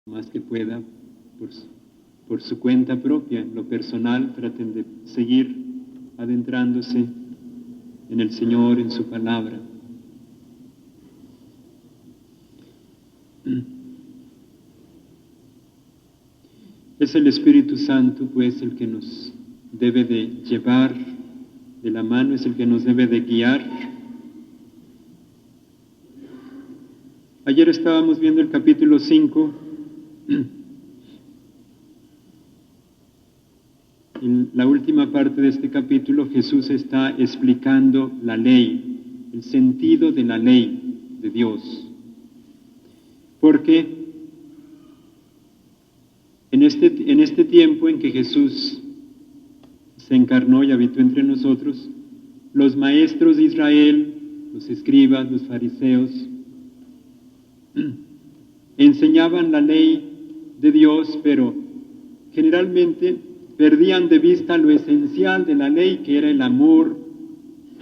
más que pueda, por su cuenta propia, en lo personal, traten de seguir adentrándose en el Señor, en su palabra. Es el Espíritu Santo, pues, el que nos debe de llevar de la mano, es el que nos debe de guiar. Ayer estábamos viendo el capítulo 5, en la última parte de este capítulo Jesús está explicando la ley, el sentido de la ley de Dios. Porque en este tiempo en que Jesús se encarnó y habitó entre nosotros, los maestros de Israel, los escribas, los fariseos, enseñaban la ley de Dios, pero generalmente perdían de vista lo esencial de la ley, que era el amor,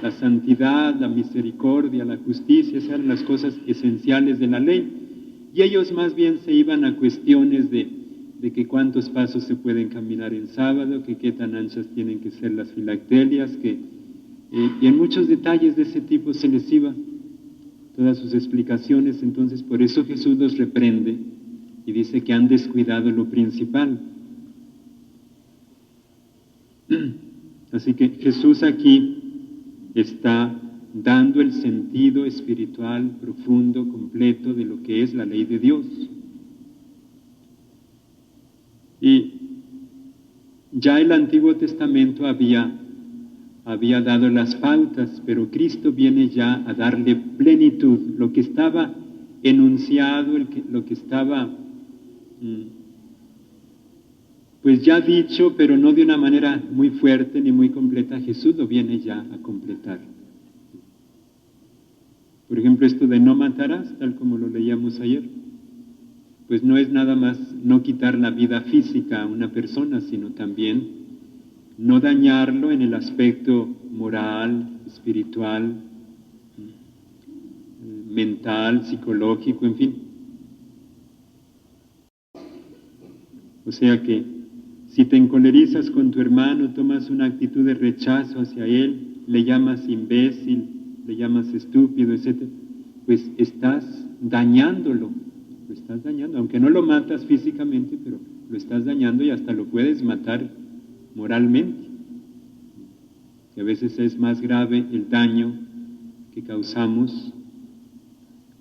la santidad, la misericordia, la justicia. Esas eran las cosas esenciales de la ley. Y ellos más bien se iban a cuestiones de que cuántos pasos se pueden caminar en sábado, que qué tan anchas tienen que ser las filactelias, y en muchos detalles de ese tipo se les iba todas sus explicaciones. Entonces por eso Jesús los reprende y dice que han descuidado lo principal. Así que Jesús aquí está dando el sentido espiritual profundo, completo de lo que es la ley de Dios. Y ya el Antiguo Testamento había dado las pautas, pero Cristo viene ya a darle plenitud, lo que estaba enunciado, lo que estaba pues ya dicho, pero no de una manera muy fuerte ni muy completa. Jesús lo viene ya a completar. Por ejemplo, esto de no matarás, tal como lo leíamos ayer, pues no es nada más no quitar la vida física a una persona, sino también no dañarlo en el aspecto moral, espiritual, mental, psicológico, en fin. O sea que si te encolerizas con tu hermano, tomas una actitud de rechazo hacia él, le llamas imbécil, le llamas estúpido, etc., pues estás dañándolo, lo estás dañando, aunque no lo matas físicamente, pero lo estás dañando y hasta lo puedes matar moralmente. Que a veces es más grave el daño que causamos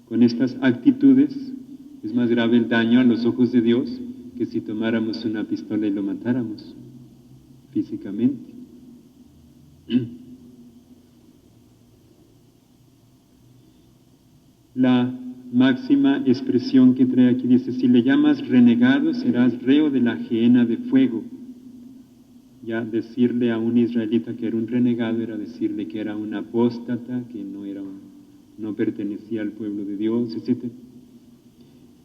con estas actitudes, es más grave el daño a los ojos de Dios que si tomáramos una pistola y lo matáramos físicamente. La máxima expresión que trae aquí dice: si le llamas renegado, serás reo de la gehenna de fuego. Ya decirle a un israelita que era un renegado era decirle que era un apóstata, que no pertenecía al pueblo de Dios, etc.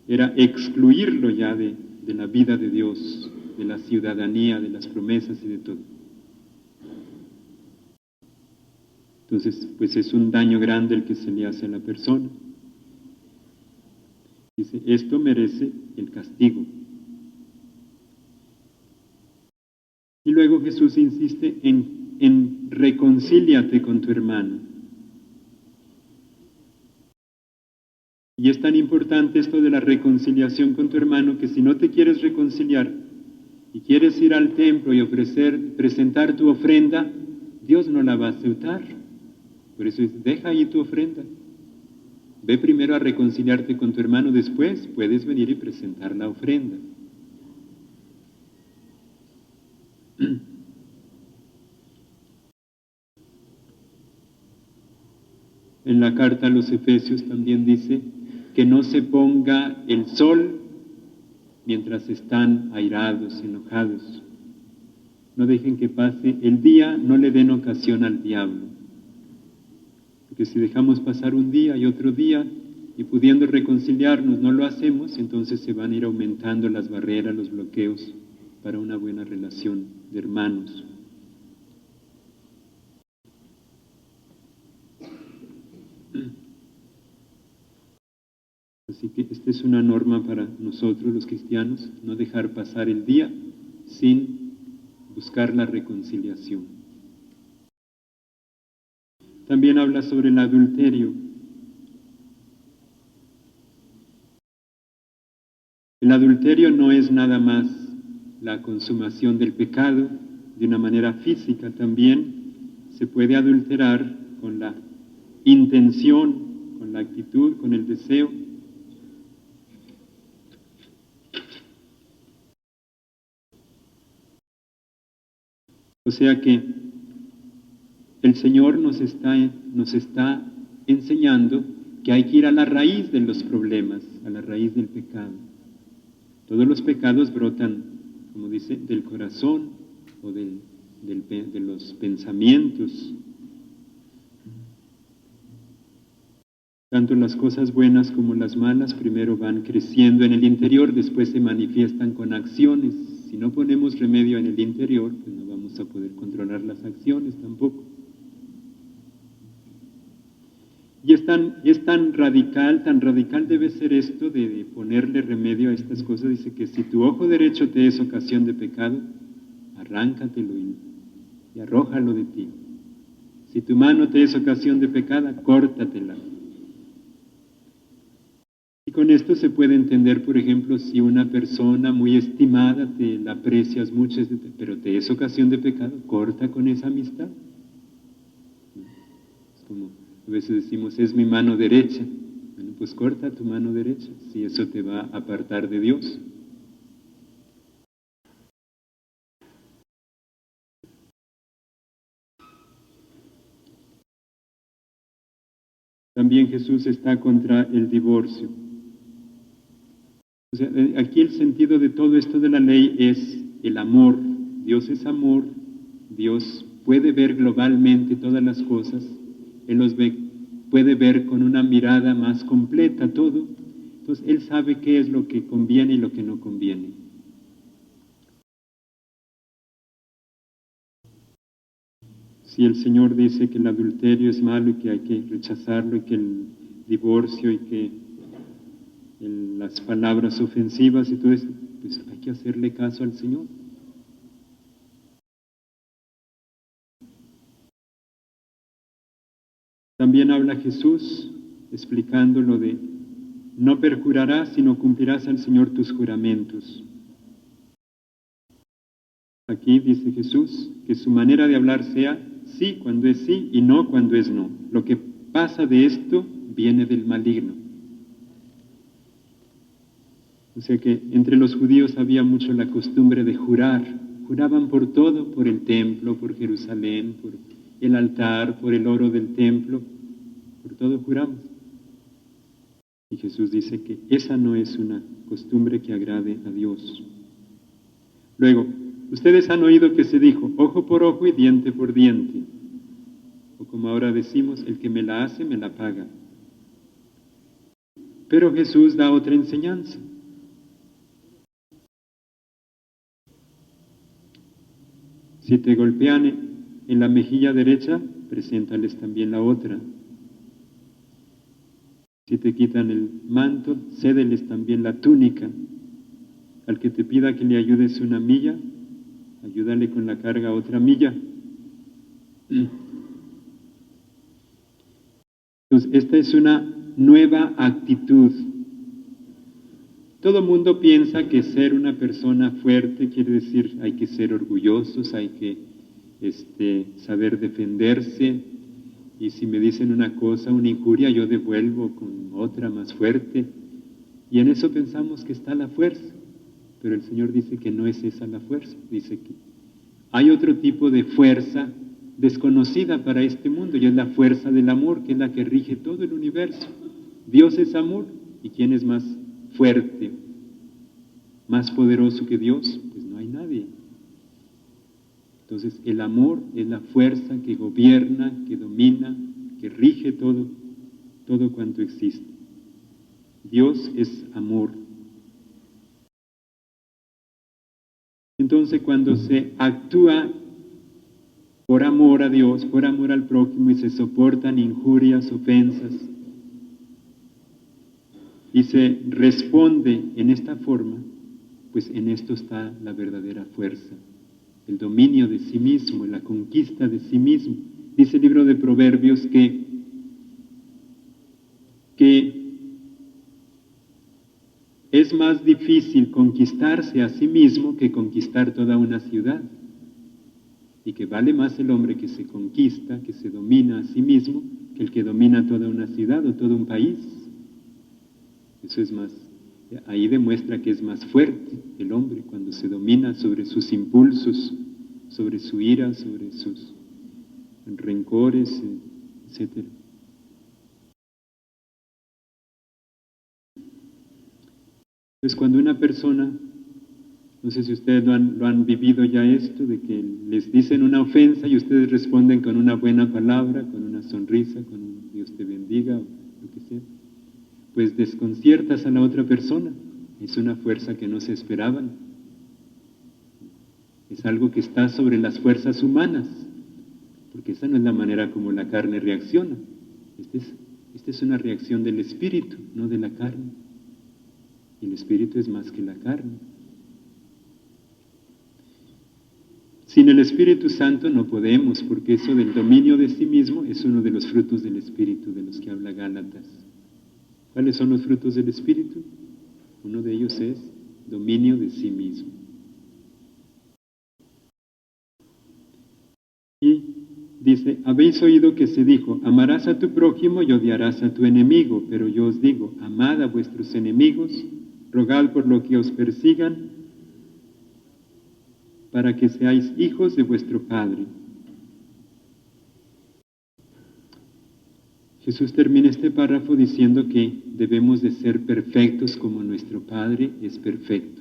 Era excluirlo ya de la vida de Dios, de la ciudadanía, de las promesas y de todo. Entonces, pues es un daño grande el que se le hace a la persona. Dice, esto merece el castigo. Y luego Jesús insiste en reconcíliate con tu hermano. Y es tan importante esto de la reconciliación con tu hermano, que si no te quieres reconciliar y quieres ir al templo y presentar tu ofrenda, Dios no la va a aceptar. Por eso dice, deja ahí tu ofrenda. Ve primero a reconciliarte con tu hermano, después puedes venir y presentar la ofrenda. En la carta a los Efesios también dice que no se ponga el sol mientras están airados, enojados. No dejen que pase el día, no le den ocasión al diablo. Porque si dejamos pasar un día y otro día, y pudiendo reconciliarnos no lo hacemos, entonces se van a ir aumentando las barreras, los bloqueos para una buena relación de hermanos. Así que esta es una norma para nosotros los cristianos, no dejar pasar el día sin buscar la reconciliación. También habla sobre el adulterio. El adulterio no es nada más la consumación del pecado de una manera física, también se puede adulterar con la intención, con la actitud, con el deseo. O sea que el Señor nos está enseñando que hay que ir a la raíz de los problemas, a la raíz del pecado. Todos los pecados brotan, como dice, del corazón o de los pensamientos. Tanto las cosas buenas como las malas primero van creciendo en el interior, después se manifiestan con acciones. Si no ponemos remedio en el interior, pues no vamos a poder controlar las acciones tampoco. Y es tan radical debe ser esto de ponerle remedio a estas cosas. Dice que si tu ojo derecho te es ocasión de pecado, arráncatelo y arrójalo de ti. Si tu mano te es ocasión de pecado, córtatela. Y con esto se puede entender, por ejemplo, si una persona muy estimada, te la aprecias mucho, pero te es ocasión de pecado, corta con esa amistad. Es como a veces decimos, es mi mano derecha. Bueno, pues corta tu mano derecha, si eso te va a apartar de Dios. También Jesús está contra el divorcio. O sea, aquí el sentido de todo esto de la ley es el amor. Dios es amor, Dios puede ver globalmente todas las cosas, Él los ve, puede ver con una mirada más completa todo, entonces Él sabe qué es lo que conviene y lo que no conviene. Si el Señor dice que el adulterio es malo y que hay que rechazarlo y que el divorcio y que las palabras ofensivas y todo eso, pues hay que hacerle caso al Señor. También habla Jesús explicando lo de no perjurarás, sino cumplirás al Señor tus juramentos. Aquí dice Jesús que su manera de hablar sea sí cuando es sí y no cuando es no. Lo que pasa de esto viene del maligno. O sea que entre los judíos había mucho la costumbre de jurar. Juraban por todo, por el templo, por Jerusalén, por el altar, por el oro del templo. Por todo juramos. Y Jesús dice que esa no es una costumbre que agrade a Dios. Luego, ustedes han oído que se dijo, ojo por ojo y diente por diente. O como ahora decimos, el que me la hace, me la paga. Pero Jesús da otra enseñanza. Si te golpean en la mejilla derecha, preséntales también la otra. Si te quitan el manto, cédeles también la túnica. Al que te pida que le ayudes una milla, ayúdale con la carga otra milla. Entonces, esta es una nueva actitud. Todo mundo piensa que ser una persona fuerte quiere decir hay que ser orgullosos, hay que saber defenderse, y si me dicen una cosa, una injuria, yo devuelvo con otra más fuerte. Y en eso pensamos que está la fuerza. Pero el Señor dice que no es esa la fuerza. Dice que hay otro tipo de fuerza desconocida para este mundo, y es la fuerza del amor, que es la que rige todo el universo. Dios es amor, ¿y quién es más fuerte, más poderoso que Dios? Pues no hay nadie. Entonces, el amor es la fuerza que gobierna, que domina, que rige todo cuanto existe. Dios es amor. Entonces, cuando se actúa por amor a Dios, por amor al prójimo, y se soportan injurias, ofensas, y se responde en esta forma, pues en esto está la verdadera fuerza, el dominio de sí mismo, la conquista de sí mismo. Dice el libro de Proverbios que es más difícil conquistarse a sí mismo que conquistar toda una ciudad, y que vale más el hombre que se conquista, que se domina a sí mismo, que el que domina toda una ciudad o todo un país. Eso es más, ahí demuestra que es más fuerte el hombre cuando se domina sobre sus impulsos, sobre su ira, sobre sus rencores, etc. Entonces, cuando una persona, no sé si ustedes lo han vivido ya esto, de que les dicen una ofensa y ustedes responden con una buena palabra, con una sonrisa, con un Dios te bendiga, o lo que sea, pues desconciertas a la otra persona. Es una fuerza que no se esperaban. Es algo que está sobre las fuerzas humanas, porque esa no es la manera como la carne reacciona. Esta es una reacción del espíritu, no de la carne. Y el espíritu es más que la carne. Sin el Espíritu Santo no podemos, porque eso del dominio de sí mismo es uno de los frutos del Espíritu de los que habla Gálatas. ¿Cuáles son los frutos del Espíritu? Uno de ellos es dominio de sí mismo. Y dice, habéis oído que se dijo, amarás a tu prójimo y odiarás a tu enemigo, pero yo os digo, amad a vuestros enemigos, rogad por lo que os persigan, para que seáis hijos de vuestro Padre. Jesús termina este párrafo diciendo que debemos de ser perfectos como nuestro Padre es perfecto.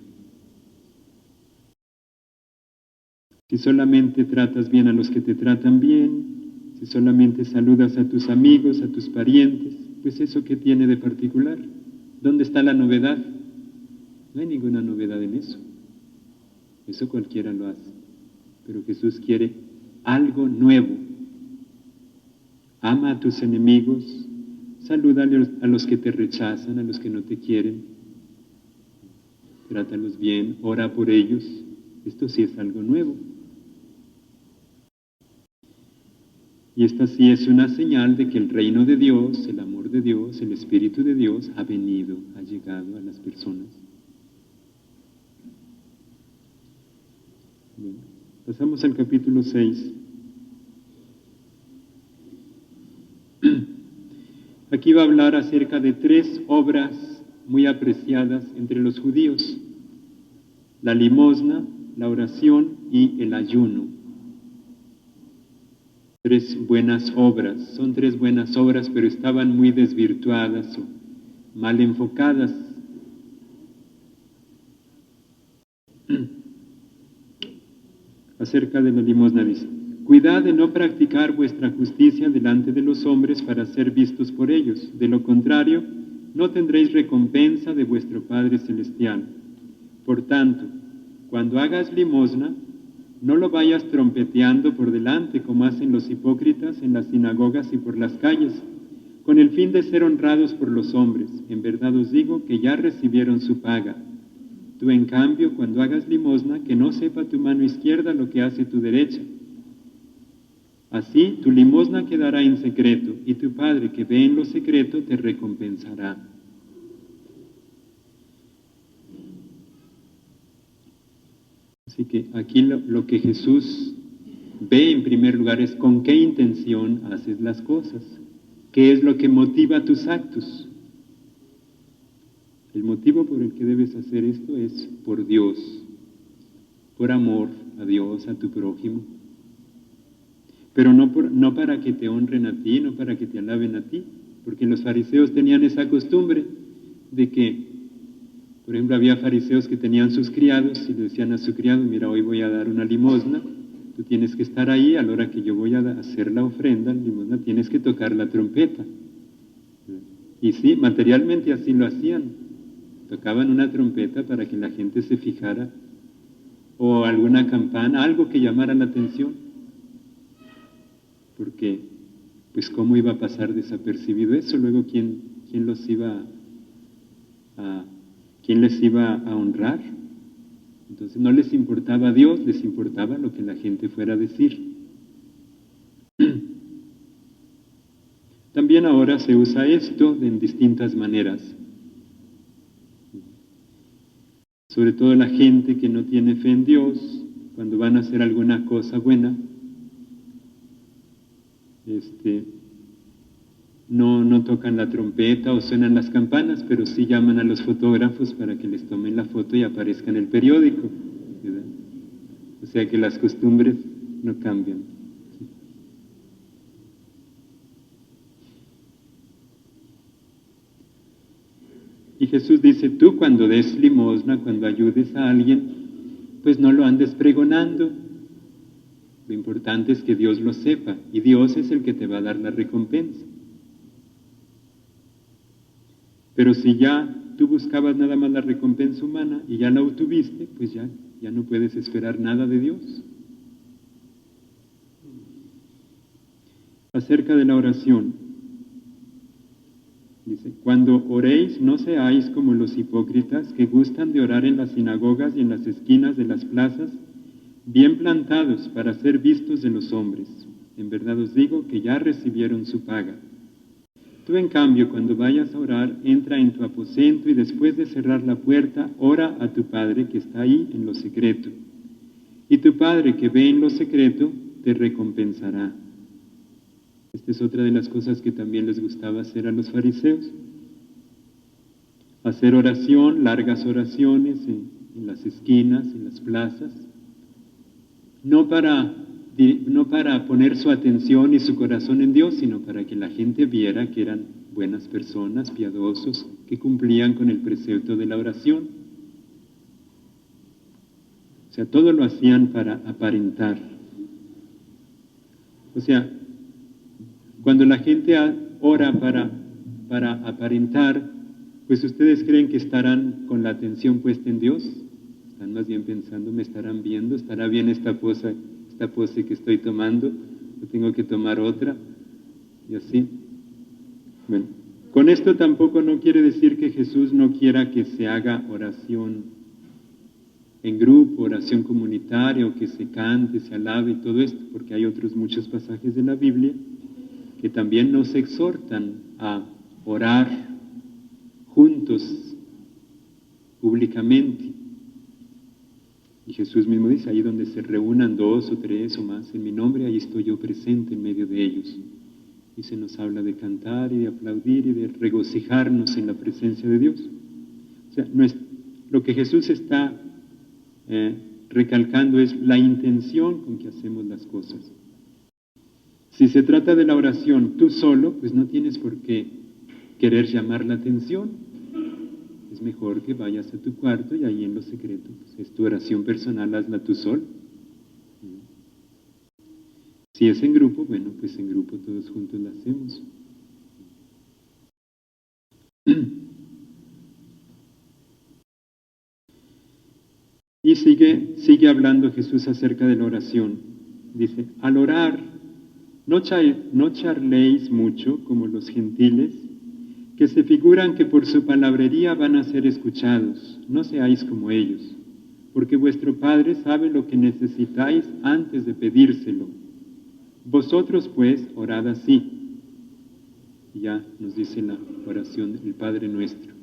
Si solamente tratas bien a los que te tratan bien, si solamente saludas a tus amigos, a tus parientes, pues eso ¿qué tiene de particular? ¿Dónde está la novedad? No hay ninguna novedad en eso. Eso cualquiera lo hace. Pero Jesús quiere algo nuevo. Ama a tus enemigos, saluda a los que te rechazan, a los que no te quieren, trátalos bien, ora por ellos. Esto sí es algo nuevo. Y esta sí es una señal de que el reino de Dios, el amor de Dios, el Espíritu de Dios ha venido, ha llegado a las personas. Bien, pasamos al capítulo 6. Aquí va a hablar acerca de 3 obras muy apreciadas entre los judíos: la limosna, la oración y el ayuno. 3 buenas obras, son 3 buenas obras, pero estaban muy desvirtuadas o mal enfocadas. Acerca de la limosna dice, cuidad de no practicar vuestra justicia delante de los hombres para ser vistos por ellos, de lo contrario, no tendréis recompensa de vuestro Padre Celestial. Por tanto, cuando hagas limosna, no lo vayas trompeteando por delante como hacen los hipócritas en las sinagogas y por las calles, con el fin de ser honrados por los hombres. En verdad os digo que ya recibieron su paga. Tú, en cambio, cuando hagas limosna, que no sepa tu mano izquierda lo que hace tu derecha. Así, tu limosna quedará en secreto, y tu Padre que ve en lo secreto te recompensará. Así que aquí lo que Jesús ve en primer lugar es con qué intención haces las cosas, qué es lo que motiva tus actos. El motivo por el que debes hacer esto es por Dios, por amor a Dios, a tu prójimo, pero no para que te honren a ti, no para que te alaben a ti, porque los fariseos tenían esa costumbre de que, por ejemplo, había fariseos que tenían sus criados y le decían a su criado, mira, hoy voy a dar una limosna, tú tienes que estar ahí, a la hora que yo voy a hacer la ofrenda, la limosna, tienes que tocar la trompeta. Y sí, materialmente así lo hacían. Tocaban una trompeta para que la gente se fijara, o alguna campana, algo que llamara la atención, porque pues cómo iba a pasar desapercibido eso, luego quién los iba a quién les iba a honrar. Entonces no les importaba a Dios, les importaba lo que la gente fuera a decir. También ahora se usa esto en distintas maneras. Sobre todo la gente que no tiene fe en Dios, cuando van a hacer alguna cosa buena, no tocan la trompeta o suenan las campanas, pero sí llaman a los fotógrafos para que les tomen la foto y aparezca en el periódico, ¿verdad? O sea que las costumbres no cambian. ¿Sí? Y Jesús dice, tú cuando des limosna, cuando ayudes a alguien, pues no lo andes pregonando. Lo importante es que Dios lo sepa, y Dios es el que te va a dar la recompensa. Pero si ya tú buscabas nada más la recompensa humana y ya la obtuviste, pues ya no puedes esperar nada de Dios. Acerca de la oración, dice, cuando oréis no seáis como los hipócritas que gustan de orar en las sinagogas y en las esquinas de las plazas, bien plantados para ser vistos de los hombres. En verdad os digo que ya recibieron su paga. Tú, en cambio, cuando vayas a orar, entra en tu aposento y después de cerrar la puerta, ora a tu Padre que está ahí en lo secreto. Y tu Padre que ve en lo secreto, te recompensará. Esta es otra de las cosas que también les gustaba hacer a los fariseos. Hacer oración, largas oraciones en las esquinas, en las plazas. No para poner su atención y su corazón en Dios, sino para que la gente viera que eran buenas personas, piadosos, que cumplían con el precepto de la oración. O sea, todo lo hacían para aparentar. O sea, cuando la gente ora para aparentar, pues ustedes creen que estarán con la atención puesta en Dios. Están más bien pensando, me estarán viendo, estará bien esta pose que estoy tomando, o tengo que tomar otra, y así. Bueno, con esto tampoco no quiere decir que Jesús no quiera que se haga oración en grupo, oración comunitaria, o que se cante, se alabe y todo esto, porque hay otros muchos pasajes de la Biblia que también nos exhortan a orar juntos, públicamente. Y Jesús mismo dice, ahí donde se reúnan 2 o 3 o más en mi nombre, ahí estoy yo presente en medio de ellos. Y se nos habla de cantar y de aplaudir y de regocijarnos en la presencia de Dios. O sea, lo que Jesús está recalcando es la intención con que hacemos las cosas. Si se trata de la oración tú solo, pues no tienes por qué querer llamar la atención. Es mejor que vayas a tu cuarto y ahí en lo secreto, pues es tu oración personal, hazla tú solo. Si es en grupo, bueno, pues en grupo todos juntos la hacemos. Y sigue hablando Jesús acerca de la oración. Dice, al orar, no charléis mucho como los gentiles, que se figuran que por su palabrería van a ser escuchados. No seáis como ellos, porque vuestro Padre sabe lo que necesitáis antes de pedírselo. Vosotros, pues, orad así. Y ya nos dice la oración del Padre Nuestro.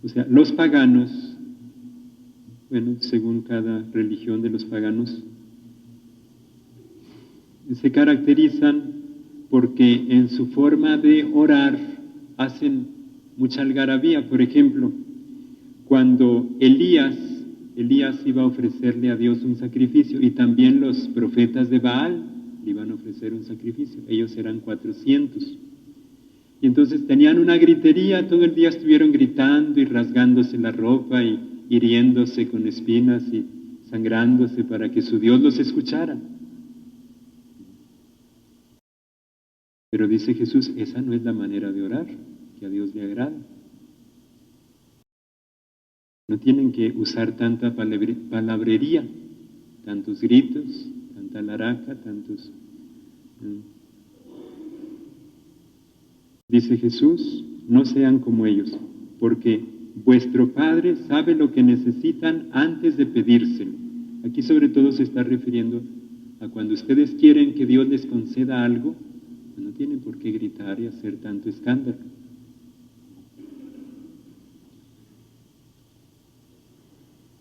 O sea, los paganos, bueno, según cada religión de los paganos, se caracterizan porque en su forma de orar hacen mucha algarabía. Por ejemplo, cuando Elías iba a ofrecerle a Dios un sacrificio, y también los profetas de Baal le iban a ofrecer un sacrificio, ellos eran 400. Y entonces tenían una gritería, todo el día estuvieron gritando y rasgándose la ropa y hiriéndose con espinas y sangrándose para que su Dios los escuchara. Pero dice Jesús, esa no es la manera de orar, que a Dios le agrada. No tienen que usar tanta palabrería, tantos gritos, tanta laraca, tantos... Dice Jesús, no sean como ellos, porque vuestro Padre sabe lo que necesitan antes de pedírselo. Aquí sobre todo se está refiriendo a cuando ustedes quieren que Dios les conceda algo, no tienen por qué gritar y hacer tanto escándalo.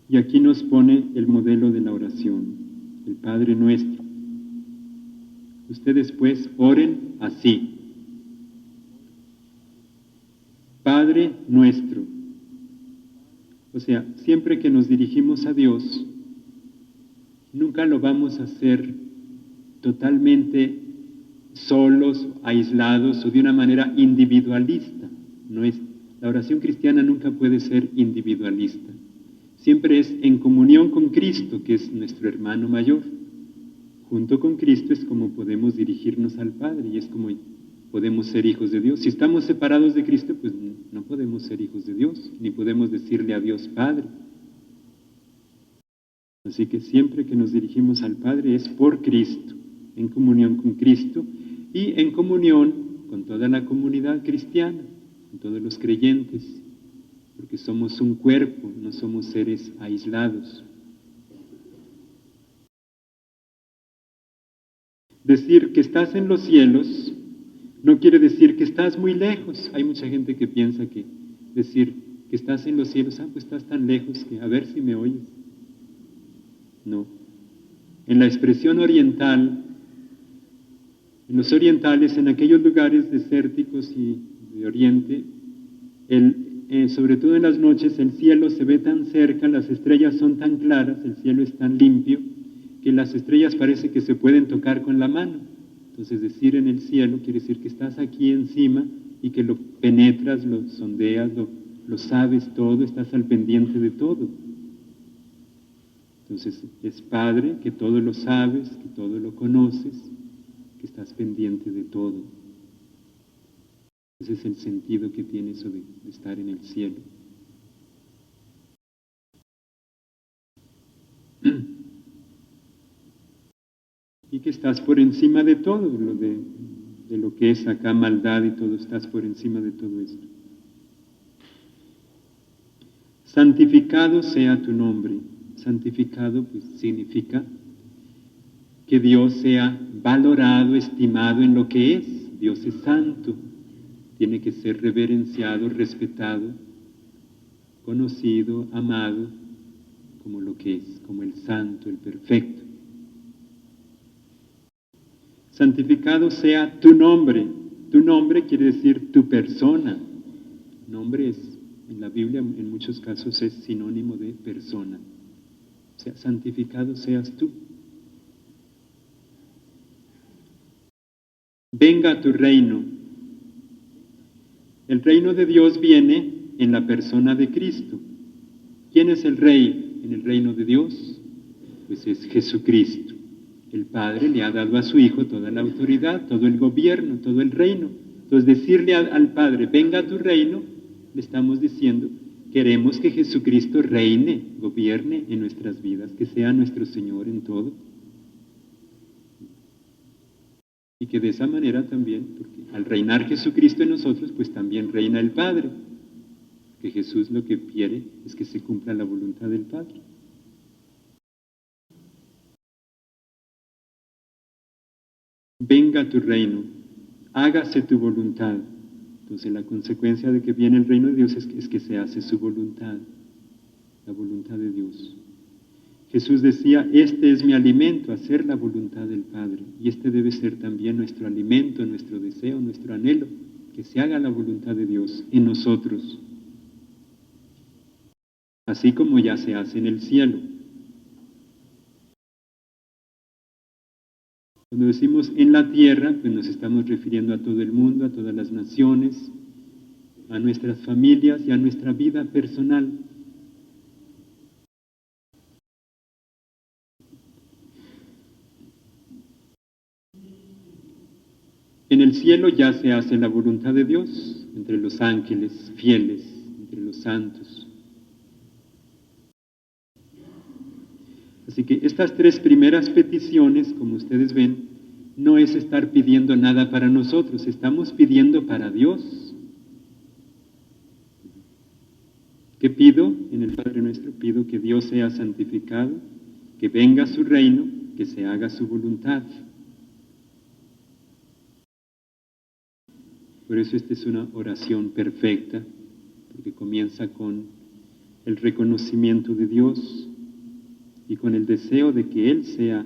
Y aquí nos pone el modelo de la oración, el Padre Nuestro. Ustedes pues oren así. Padre Nuestro. O sea, siempre que nos dirigimos a Dios, nunca lo vamos a hacer totalmente solos, aislados o de una manera individualista. La oración cristiana nunca puede ser individualista. Siempre es en comunión con Cristo, que es nuestro hermano mayor. Junto con Cristo es como podemos dirigirnos al Padre y es como podemos ser hijos de Dios. Si estamos separados de Cristo, pues no podemos ser hijos de Dios, ni podemos decirle a Dios Padre. Así que siempre que nos dirigimos al Padre es por Cristo, en comunión con Cristo y en comunión con toda la comunidad cristiana, con todos los creyentes, porque somos un cuerpo, no somos seres aislados. Decir que estás en los cielos no quiere decir que estás muy lejos. Hay mucha gente que piensa que decir que estás en los cielos, pues estás tan lejos que a ver si me oyes. No. En la expresión oriental, en los orientales, en aquellos lugares desérticos y de oriente, sobre todo en las noches, el cielo se ve tan cerca, las estrellas son tan claras, el cielo es tan limpio, que las estrellas parece que se pueden tocar con la mano. Entonces decir en el cielo quiere decir que estás aquí encima y que lo penetras, lo sondeas, lo sabes todo, estás al pendiente de todo. Entonces es Padre, que todo lo sabes, que todo lo conoces, que estás pendiente de todo. Ese es el sentido que tiene eso de estar en el cielo. Y que estás por encima de todo, de lo que es acá maldad y todo, estás por encima de todo esto. Santificado sea tu nombre. Santificado pues significa que Dios sea valorado, estimado en lo que es. Dios es santo, tiene que ser reverenciado, respetado, conocido, amado, como lo que es, como el santo, el perfecto. Santificado sea tu nombre. Tu nombre quiere decir tu persona. Nombre es, en la Biblia en muchos casos es sinónimo de persona. O sea, santificado seas tú. Venga tu reino. El reino de Dios viene en la persona de Cristo. ¿Quién es el rey en el reino de Dios? Pues es Jesucristo. El Padre le ha dado a su Hijo toda la autoridad, todo el gobierno, todo el reino. Entonces decirle al Padre, venga a tu reino, le estamos diciendo, queremos que Jesucristo reine, gobierne en nuestras vidas, que sea nuestro Señor en todo. Y que de esa manera también, porque al reinar Jesucristo en nosotros, pues también reina el Padre. Que Jesús lo que quiere es que se cumpla la voluntad del Padre. Venga tu reino, hágase tu voluntad. Entonces la consecuencia de que viene el reino de Dios es que se hace su voluntad, la voluntad de Dios. Jesús decía, este es mi alimento, hacer la voluntad del Padre. Y este debe ser también nuestro alimento, nuestro deseo, nuestro anhelo, que se haga la voluntad de Dios en nosotros. Así como ya se hace en el cielo. Cuando decimos en la tierra, pues nos estamos refiriendo a todo el mundo, a todas las naciones, a nuestras familias y a nuestra vida personal. En el cielo ya se hace la voluntad de Dios entre los ángeles fieles, entre los santos. Así que estas tres primeras peticiones, como ustedes ven, no es estar pidiendo nada para nosotros, estamos pidiendo para Dios. ¿Qué pido en el Padre Nuestro? Pido que Dios sea santificado, que venga su reino, que se haga su voluntad. Por eso esta es una oración perfecta, porque comienza con el reconocimiento de Dios y con el deseo de que Él sea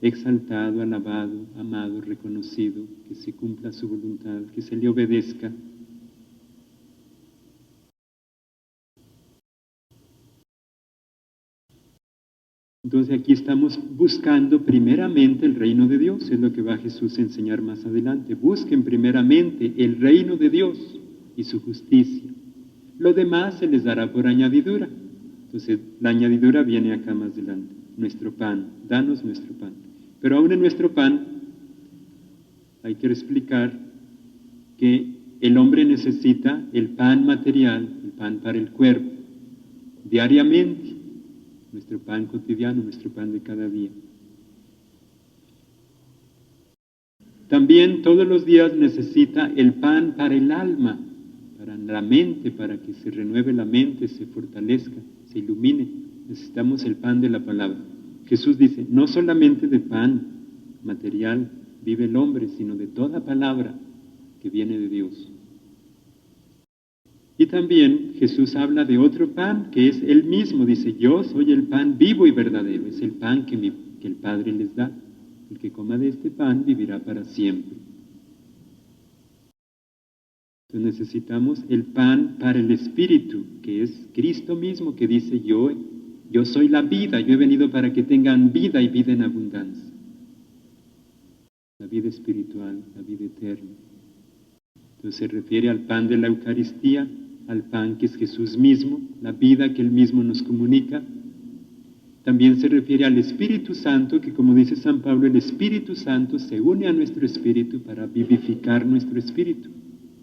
exaltado, alabado, amado, reconocido, que se cumpla su voluntad, que se le obedezca. Entonces aquí estamos buscando primeramente el reino de Dios, es lo que va Jesús a enseñar más adelante. Busquen primeramente el reino de Dios y su justicia. Lo demás se les dará por añadidura. Entonces la añadidura viene acá más adelante. Nuestro pan, danos nuestro pan. Pero aún en nuestro pan hay que explicar que el hombre necesita el pan material, el pan para el cuerpo, diariamente. Nuestro pan cotidiano, nuestro pan de cada día. También todos los días necesita el pan para el alma, para la mente, para que se renueve la mente, se fortalezca, se ilumine. Necesitamos el pan de la palabra. Jesús dice, no solamente de pan material vive el hombre, sino de toda palabra que viene de Dios. Y también Jesús habla de otro pan que es Él mismo. Dice, yo soy el pan vivo y verdadero. Es el pan que el Padre les da. El que coma de este pan vivirá para siempre. Entonces necesitamos el pan para el Espíritu, que es Cristo mismo, que dice, yo soy la vida. Yo he venido para que tengan vida y vida en abundancia. La vida espiritual, la vida eterna. Entonces se refiere al pan de la Eucaristía, al pan que es Jesús mismo, la vida que Él mismo nos comunica. También se refiere al Espíritu Santo, que como dice San Pablo, el Espíritu Santo se une a nuestro espíritu para vivificar nuestro espíritu.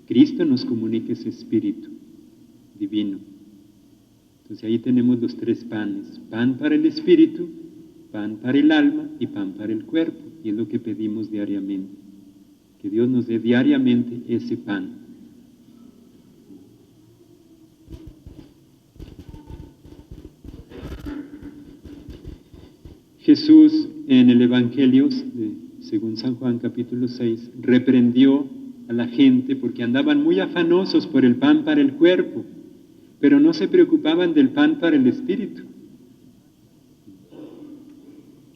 Cristo nos comunica ese espíritu divino. Entonces ahí tenemos los tres panes, pan para el espíritu, pan para el alma y pan para el cuerpo, y es lo que pedimos diariamente. Que Dios nos dé diariamente ese pan. Jesús en el Evangelio, según San Juan capítulo 6, reprendió a la gente porque andaban muy afanosos por el pan para el cuerpo, pero no se preocupaban del pan para el espíritu.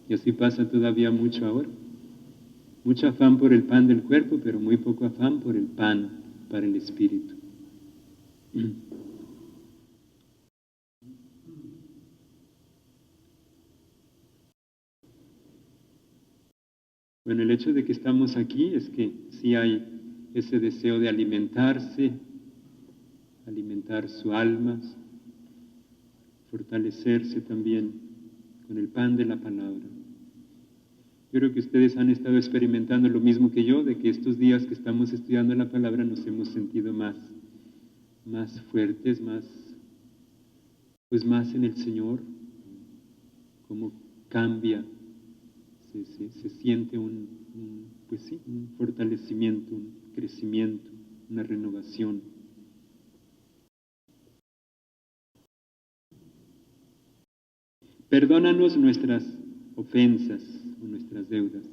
Y así pasa todavía mucho ahora. Mucho afán por el pan del cuerpo, pero muy poco afán por el pan para el espíritu. Bueno, el hecho de que estamos aquí es que sí hay ese deseo de alimentarse, alimentar su alma, fortalecerse también con el pan de la palabra. Yo creo que ustedes han estado experimentando lo mismo que yo, de que estos días que estamos estudiando la palabra nos hemos sentido más fuertes, más en el Señor, cómo cambia, se siente un fortalecimiento, un crecimiento, una renovación. Perdónanos nuestras ofensas o nuestras deudas,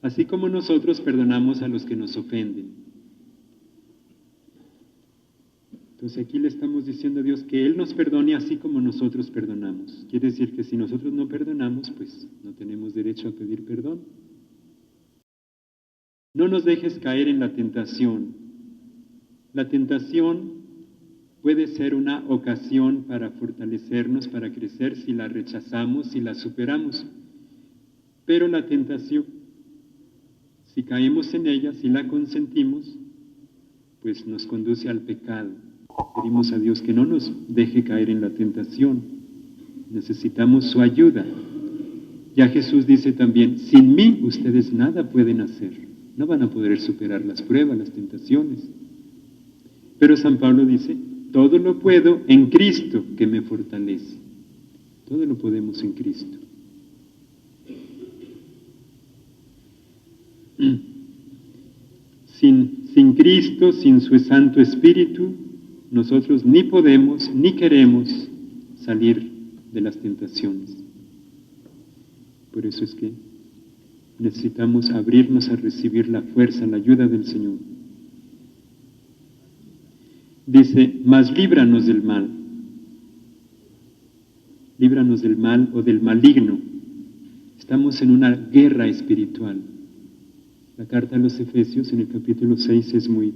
así como nosotros perdonamos a los que nos ofenden. Entonces aquí le estamos diciendo a Dios que Él nos perdone así como nosotros perdonamos. Quiere decir que si nosotros no perdonamos, pues no tenemos derecho a pedir perdón. No nos dejes caer en la tentación. La tentación puede ser una ocasión para fortalecernos, para crecer, si la rechazamos, si la superamos. Pero la tentación, si caemos en ella, si la consentimos, pues nos conduce al pecado. Pedimos a Dios que no nos deje caer en la tentación. Necesitamos su ayuda. Ya Jesús dice también, sin mí ustedes nada pueden hacer. No van a poder superar las pruebas, las tentaciones. Pero San Pablo dice, todo lo puedo en Cristo que me fortalece. Todo lo podemos en Cristo. Sin Cristo, sin su Santo Espíritu, nosotros ni podemos ni queremos salir de las tentaciones. Por eso es que necesitamos abrirnos a recibir la fuerza, la ayuda del Señor. Dice, mas líbranos del mal. Líbranos del mal o del maligno. Estamos en una guerra espiritual. La carta a los Efesios en el capítulo 6 es muy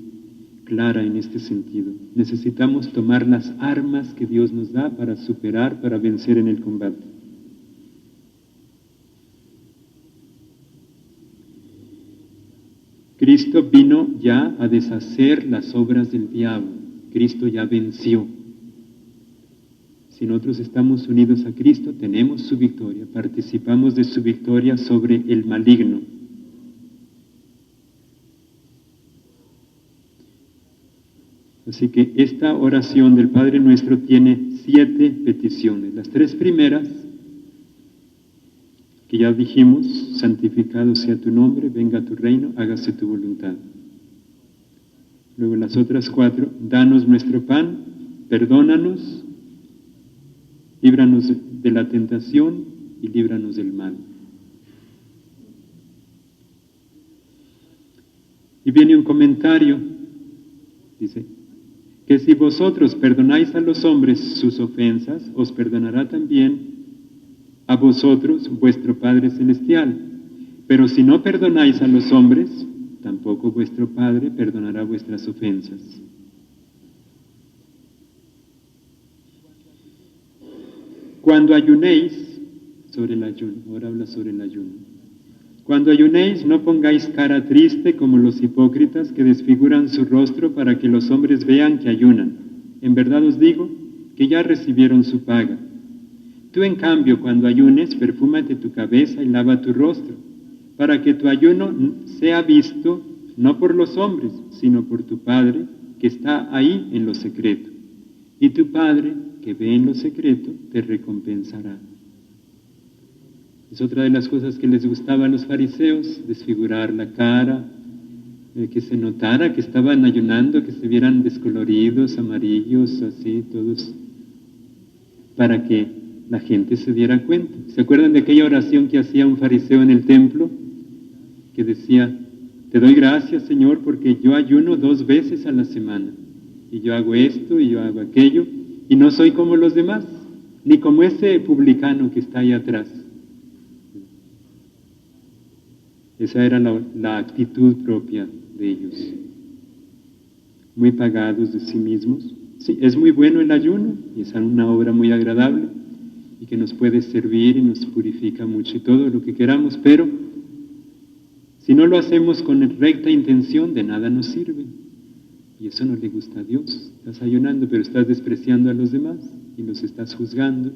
clara en este sentido. Necesitamos tomar las armas que Dios nos da para superar, para vencer en el combate. Cristo vino ya a deshacer las obras del diablo. Cristo ya venció. Si nosotros estamos unidos a Cristo, tenemos su victoria, participamos de su victoria sobre el maligno. Así que esta oración del Padre Nuestro tiene 7 peticiones. Las 3 primeras, que ya dijimos, santificado sea tu nombre, venga tu reino, hágase tu voluntad. Luego las otras 4, danos nuestro pan, perdónanos, líbranos de la tentación y líbranos del mal. Y viene un comentario, dice, que si vosotros perdonáis a los hombres sus ofensas, os perdonará también a vosotros vuestro Padre Celestial. Pero si no perdonáis a los hombres, tampoco vuestro Padre perdonará vuestras ofensas. Cuando ayunéis, sobre el ayuno, ahora habla sobre el ayuno. Cuando ayunéis, no pongáis cara triste como los hipócritas que desfiguran su rostro para que los hombres vean que ayunan. En verdad os digo que ya recibieron su paga. Tú, en cambio, cuando ayunes, perfúmate tu cabeza y lava tu rostro, para que tu ayuno sea visto no por los hombres, sino por tu Padre que está ahí en lo secreto. Y tu Padre que ve en lo secreto te recompensará. Es otra de las cosas que les gustaba a los fariseos, desfigurar la cara, que se notara que estaban ayunando, que se vieran descoloridos, amarillos, así, todos, para que la gente se diera cuenta. ¿Se acuerdan de aquella oración que hacía un fariseo en el templo? Que decía, te doy gracias, Señor, porque yo ayuno 2 veces a la semana, y yo hago esto, y yo hago aquello, y no soy como los demás, ni como ese publicano que está ahí atrás. Esa era la actitud propia de ellos, muy pagados de sí mismos. Sí, es muy bueno el ayuno, y es una obra muy agradable, y que nos puede servir y nos purifica mucho y todo lo que queramos, pero si no lo hacemos con recta intención, de nada nos sirve. Y eso no le gusta a Dios. Estás ayunando, pero estás despreciando a los demás y los estás juzgando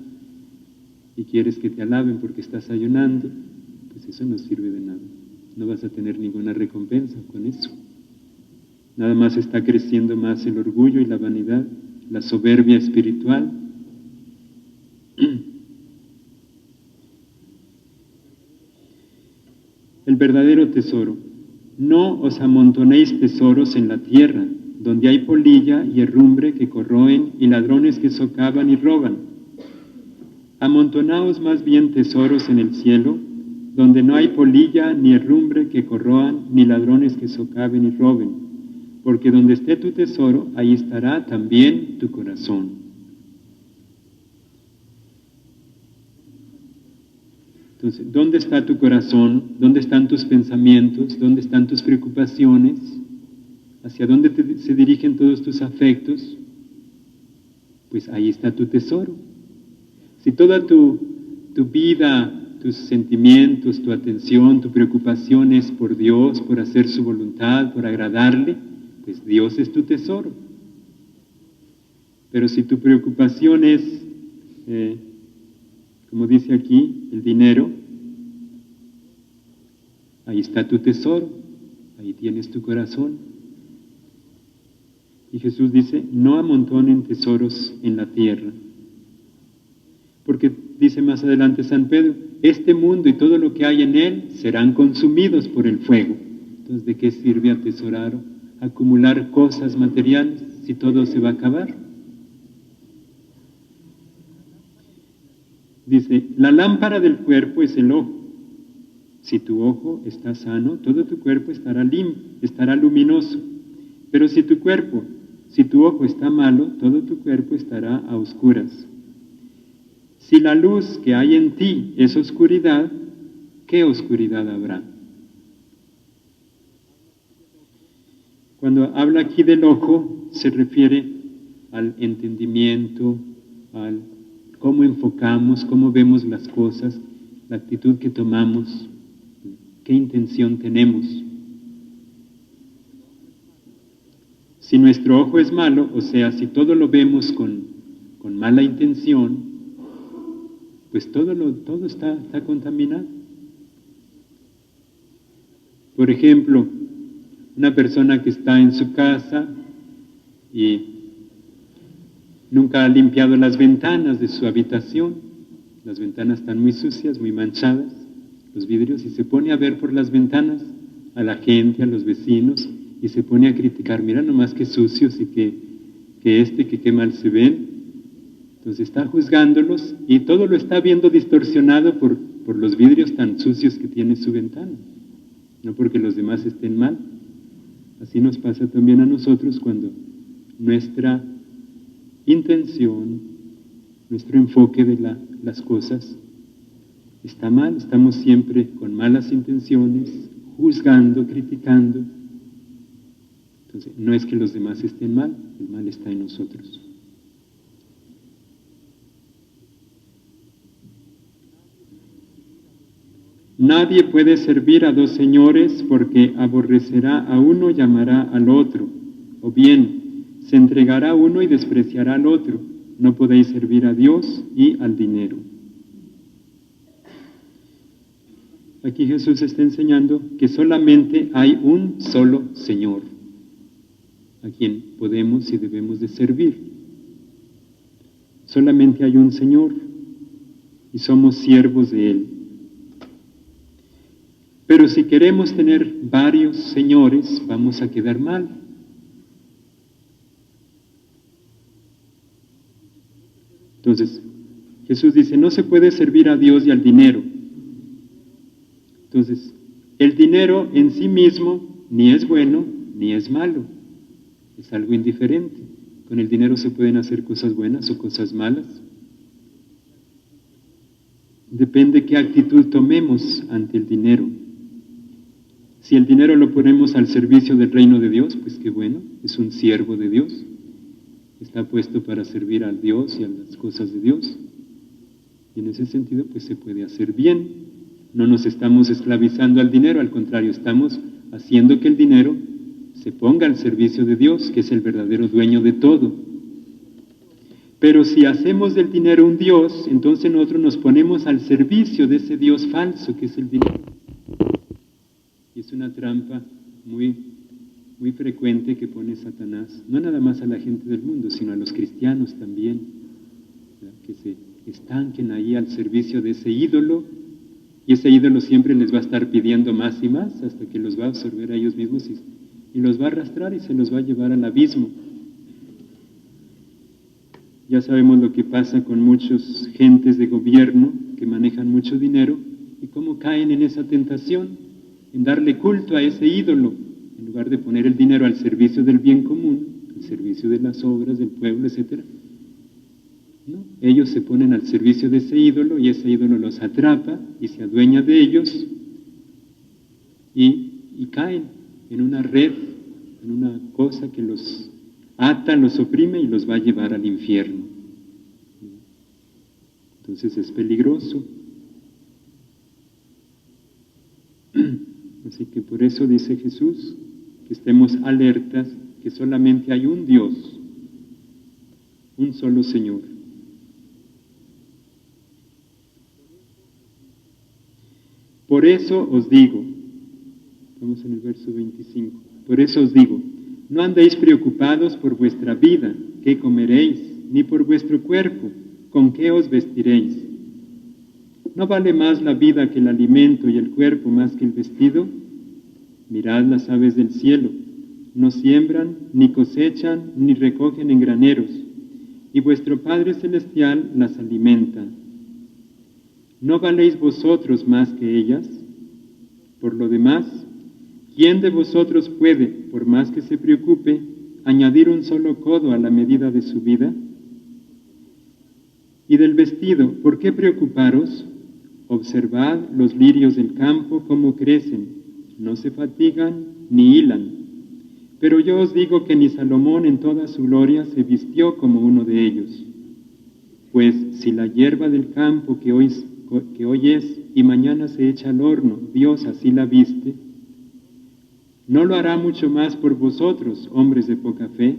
y quieres que te alaben porque estás ayunando, pues eso no sirve de nada. No vas a tener ninguna recompensa con eso. Nada más está creciendo más el orgullo y la vanidad, la soberbia espiritual. El verdadero tesoro. No os amontonéis tesoros en la tierra, donde hay polilla y herrumbre que corroen y ladrones que socavan y roban. Amontonaos más bien tesoros en el cielo, donde no hay polilla ni herrumbre que corroan ni ladrones que socaven y roben, porque donde esté tu tesoro, ahí estará también tu corazón. Entonces, ¿dónde está tu corazón? ¿Dónde están tus pensamientos? ¿Dónde están tus preocupaciones? ¿Hacia dónde se dirigen todos tus afectos? Pues ahí está tu tesoro. Si toda tu vida, tus sentimientos, tu atención, tu preocupación es por Dios, por hacer su voluntad, por agradarle, pues Dios es tu tesoro. Pero si tu preocupación es, como dice aquí, el dinero, ahí está tu tesoro, ahí tienes tu corazón. Y Jesús dice, no amontonen tesoros en la tierra. Porque dice más adelante San Pedro, este mundo y todo lo que hay en él serán consumidos por el fuego. Entonces, ¿de qué sirve atesorar o acumular cosas materiales si todo se va a acabar? Dice, la lámpara del cuerpo es el ojo. Si tu ojo está sano, todo tu cuerpo estará limpio, estará luminoso. Pero si tu ojo está malo, todo tu cuerpo estará a oscuras. Si la luz que hay en ti es oscuridad, ¿qué oscuridad habrá? Cuando habla aquí del ojo, se refiere al entendimiento, al cómo enfocamos, cómo vemos las cosas, la actitud que tomamos, qué intención tenemos. Si nuestro ojo es malo, o sea, si todo lo vemos con mala intención, pues todo está contaminado. Por ejemplo, una persona que está en su casa y nunca ha limpiado las ventanas de su habitación, las ventanas están muy sucias, muy manchadas, los vidrios, y se pone a ver por las ventanas a la gente, a los vecinos, y se pone a criticar, mira nomás qué sucios y que qué mal se ven. Entonces está juzgándolos y todo lo está viendo distorsionado por los vidrios tan sucios que tiene su ventana, no porque los demás estén mal. Así nos pasa también a nosotros cuando nuestra intención, nuestro enfoque de las cosas está mal, estamos siempre con malas intenciones, juzgando, criticando. Entonces, no es que los demás estén mal, el mal está en nosotros. Nadie puede servir a dos señores porque aborrecerá a uno y amará al otro, o bien se entregará a uno y despreciará al otro. No podéis servir a Dios y al dinero. Aquí Jesús está enseñando que solamente hay un solo Señor, a quien podemos y debemos de servir. Solamente hay un Señor y somos siervos de Él. Pero si queremos tener varios señores, vamos a quedar mal. Entonces, Jesús dice, no se puede servir a Dios y al dinero. Entonces, el dinero en sí mismo ni es bueno ni es malo. Es algo indiferente. Con el dinero se pueden hacer cosas buenas o cosas malas. Depende qué actitud tomemos ante el dinero. Si el dinero lo ponemos al servicio del reino de Dios, pues qué bueno, es un siervo de Dios. Está puesto para servir a Dios y a las cosas de Dios. Y en ese sentido, pues se puede hacer bien. No nos estamos esclavizando al dinero, al contrario, estamos haciendo que el dinero se ponga al servicio de Dios, que es el verdadero dueño de todo. Pero si hacemos del dinero un Dios, entonces nosotros nos ponemos al servicio de ese Dios falso, que es el dinero. Y es una trampa muy frecuente que pone Satanás, no nada más a la gente del mundo, sino a los cristianos también, ¿verdad? Que se estanquen ahí al servicio de ese ídolo, y ese ídolo siempre les va a estar pidiendo más y más, hasta que los va a absorber a ellos mismos y los va a arrastrar y se los va a llevar al abismo. Ya sabemos lo que pasa con muchas gentes de gobierno que manejan mucho dinero y cómo caen en esa tentación, en darle culto a ese ídolo, en lugar de poner el dinero al servicio del bien común, al servicio de las obras del pueblo, etc. ¿No? Ellos se ponen al servicio de ese ídolo y ese ídolo los atrapa y se adueña de ellos y caen en una red, en una cosa que los ata, los oprime y los va a llevar al infierno. Entonces es peligroso. Así que por eso dice Jesús que estemos alertas, que solamente hay un Dios, un solo Señor. Por eso os digo, estamos en el verso 25, por eso os digo, no andéis preocupados por vuestra vida, qué comeréis, ni por vuestro cuerpo, con qué os vestiréis. ¿No vale más la vida que el alimento y el cuerpo más que el vestido? Mirad las aves del cielo, no siembran, ni cosechan, ni recogen en graneros, y vuestro Padre Celestial las alimenta. ¿No valéis vosotros más que ellas? Por lo demás, ¿quién de vosotros puede, por más que se preocupe, añadir un solo codo a la medida de su vida? Y del vestido, ¿por qué preocuparos? Observad los lirios del campo cómo crecen, no se fatigan ni hilan. Pero yo os digo que ni Salomón en toda su gloria se vistió como uno de ellos. Pues si la hierba del campo que hoy es y mañana se echa al horno, Dios así la viste, ¿no lo hará mucho más por vosotros, hombres de poca fe?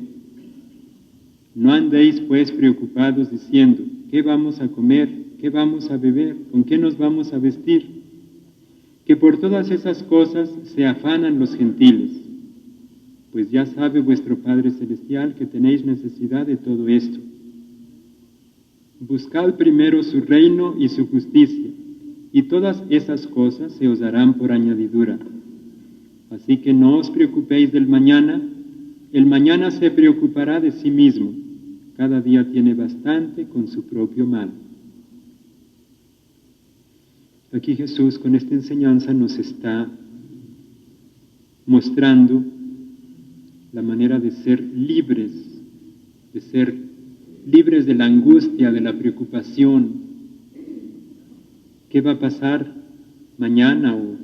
No andéis pues preocupados diciendo, ¿qué vamos a comer? ¿Qué vamos a beber? ¿Con qué nos vamos a vestir? Que por todas esas cosas se afanan los gentiles. Pues ya sabe vuestro Padre Celestial que tenéis necesidad de todo esto. Buscad primero su reino y su justicia, y todas esas cosas se os darán por añadidura. Así que no os preocupéis del mañana, el mañana se preocupará de sí mismo. Cada día tiene bastante con su propio mal. Aquí Jesús con esta enseñanza nos está mostrando la manera de ser libres de la angustia, de la preocupación. ¿Qué va a pasar mañana o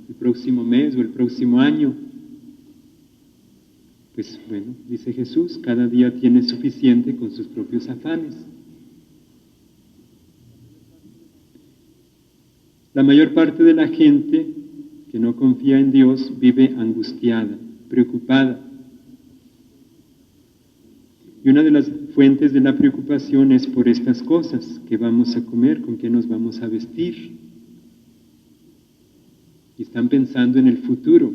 el próximo mes o el próximo año? Pues bueno, dice Jesús, cada día tiene suficiente con sus propios afanes. La mayor parte de la gente que no confía en Dios vive angustiada, preocupada. Y una de las fuentes de la preocupación es por estas cosas, ¿qué vamos a comer? ¿Con qué nos vamos a vestir? Y están pensando en el futuro,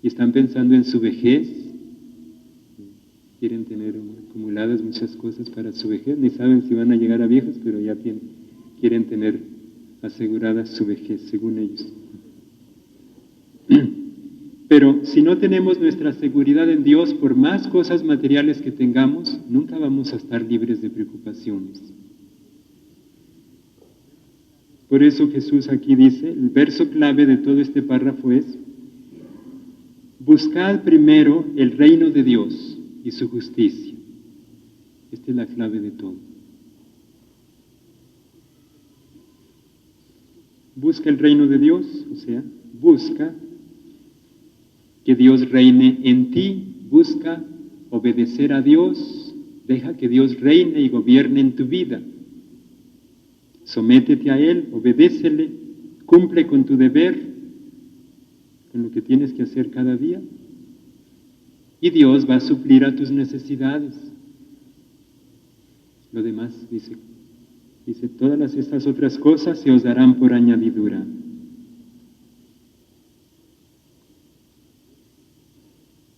y están pensando en su vejez. Quieren tener acumuladas muchas cosas para su vejez, ni saben si van a llegar a viejos, pero ya quieren tener asegurada su vejez, según ellos. Pero si no tenemos nuestra seguridad en Dios, por más cosas materiales que tengamos, nunca vamos a estar libres de preocupaciones. Por eso Jesús aquí dice, el verso clave de todo este párrafo es, buscad primero el reino de Dios y su justicia. Esta es la clave de todo. Busca el reino de Dios, o sea, busca que Dios reine en ti, busca obedecer a Dios, deja que Dios reine y gobierne en tu vida. Sométete a Él, obedécele, cumple con tu deber, con lo que tienes que hacer cada día, y Dios va a suplir a tus necesidades. Lo demás, dice, todas estas otras cosas se os darán por añadidura.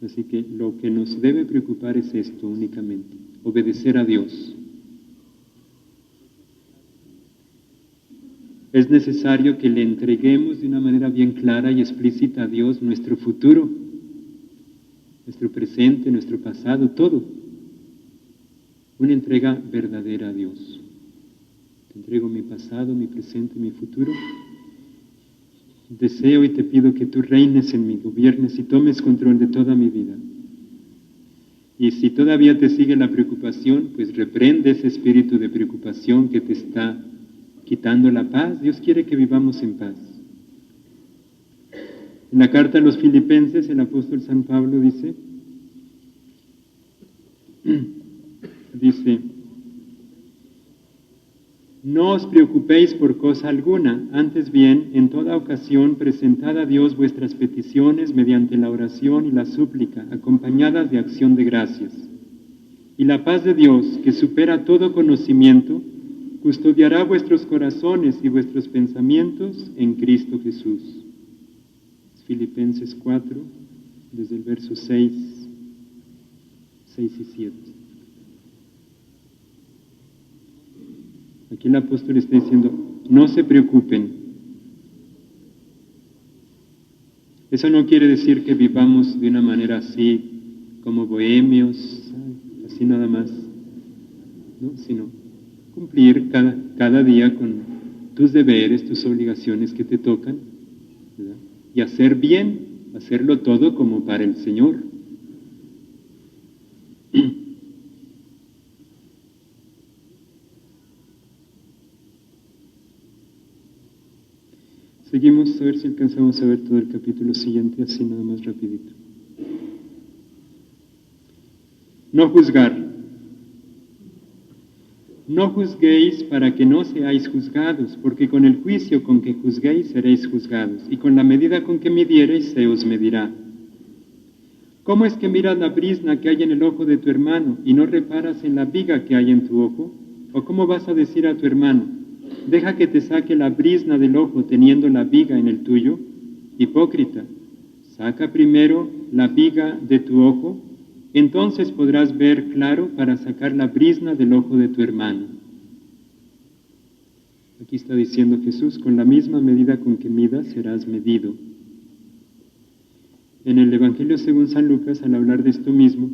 Así que lo que nos debe preocupar es esto únicamente, obedecer a Dios. Es necesario que le entreguemos de una manera bien clara y explícita a Dios nuestro futuro, nuestro presente, nuestro pasado, todo. Una entrega verdadera a Dios. Te entrego mi pasado, mi presente, mi futuro. Deseo y te pido que tú reines en mí, gobiernes y tomes control de toda mi vida. Y si todavía te sigue la preocupación, pues reprende ese espíritu de preocupación que te está quitando la paz. Dios quiere que vivamos en paz. En la carta a los Filipenses, el apóstol San Pablo dice, no os preocupéis por cosa alguna, antes bien, en toda ocasión, presentad a Dios vuestras peticiones mediante la oración y la súplica, acompañadas de acción de gracias. Y la paz de Dios, que supera todo conocimiento, custodiará vuestros corazones y vuestros pensamientos en Cristo Jesús. Filipenses 4, desde el verso 6 y 7. Aquí el apóstol está diciendo, no se preocupen. Eso no quiere decir que vivamos de una manera así, como bohemios, así nada más, ¿no? Sino cumplir cada día con tus deberes, tus obligaciones que te tocan, ¿verdad? Y hacer bien, hacerlo todo como para el Señor. Seguimos a ver si alcanzamos a ver todo el capítulo siguiente, así nada más rapidito. No juzgar. No juzguéis para que no seáis juzgados, porque con el juicio con que juzguéis seréis juzgados, y con la medida con que midiereis se os medirá. ¿Cómo es que miras la brizna que hay en el ojo de tu hermano y no reparas en la viga que hay en tu ojo? ¿O cómo vas a decir a tu hermano, deja que te saque la brizna del ojo teniendo la viga en el tuyo? Hipócrita, saca primero la viga de tu ojo, entonces podrás ver claro para sacar la brizna del ojo de tu hermano. Aquí está diciendo Jesús, con la misma medida con que midas serás medido. En el Evangelio según San Lucas, al hablar de esto mismo,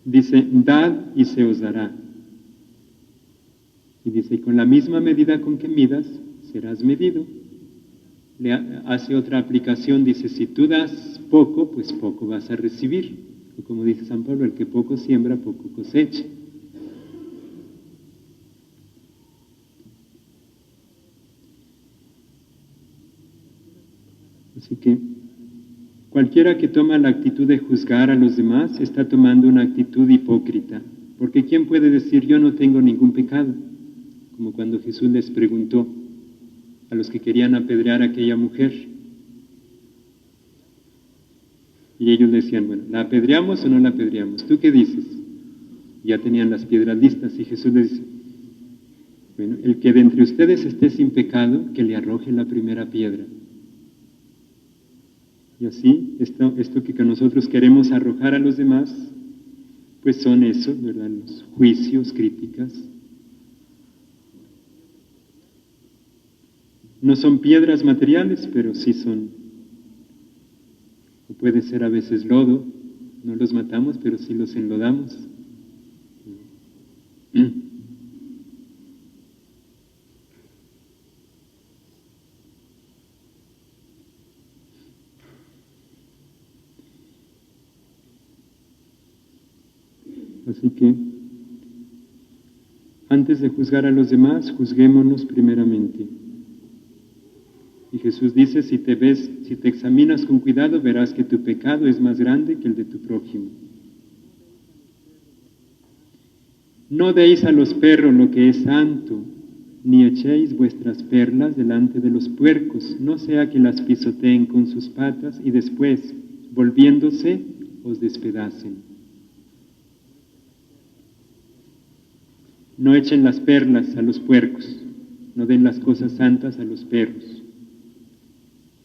dice, dad y se os dará. Y dice, y con la misma medida con que midas, serás medido. Le hace otra aplicación, dice, si tú das poco, pues poco vas a recibir. O como dice San Pablo, el que poco siembra, poco cosecha. Así que cualquiera que toma la actitud de juzgar a los demás está tomando una actitud hipócrita. Porque ¿quién puede decir yo no tengo ningún pecado? Como cuando Jesús les preguntó a los que querían apedrear a aquella mujer. Y ellos decían, bueno, ¿la apedreamos o no la apedreamos? ¿Tú qué dices? Ya tenían las piedras listas y Jesús les dice, bueno, el que de entre ustedes esté sin pecado, que le arroje la primera piedra. Y así, esto que nosotros queremos arrojar a los demás, pues son eso, ¿verdad? Los juicios, críticas. No son piedras materiales, pero sí son, o puede ser a veces lodo, no los matamos, pero sí los enlodamos. Así que, antes de juzgar a los demás, juzguémonos primeramente. Y Jesús dice, si te examinas con cuidado, verás que tu pecado es más grande que el de tu prójimo. No deis a los perros lo que es santo, ni echéis vuestras perlas delante de los puercos, no sea que las pisoteen con sus patas y después, volviéndose, os despedacen. No echen las perlas a los puercos, no den las cosas santas a los perros.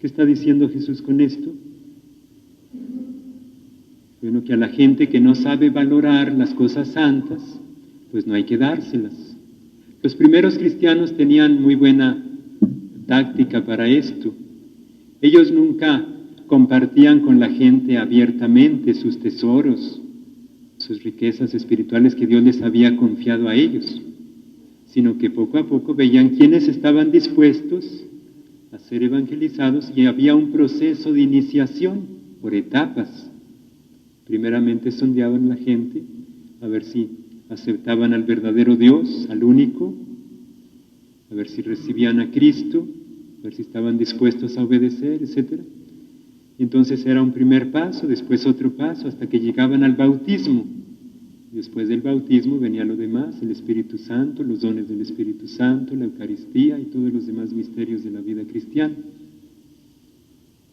¿Qué está diciendo Jesús con esto? Bueno, que a la gente que no sabe valorar las cosas santas, pues no hay que dárselas. Los primeros cristianos tenían muy buena táctica para esto. Ellos nunca compartían con la gente abiertamente sus tesoros, sus riquezas espirituales que Dios les había confiado a ellos, sino que poco a poco veían quiénes estaban dispuestos a ser evangelizados y había un proceso de iniciación por etapas. Primeramente sondeaban la gente a ver si aceptaban al verdadero Dios, al único, a ver si recibían a Cristo, a ver si estaban dispuestos a obedecer, etc. Entonces era un primer paso, después otro paso, hasta que llegaban al bautismo. Después del bautismo venía lo demás, el Espíritu Santo, los dones del Espíritu Santo, la Eucaristía y todos los demás misterios de la vida cristiana.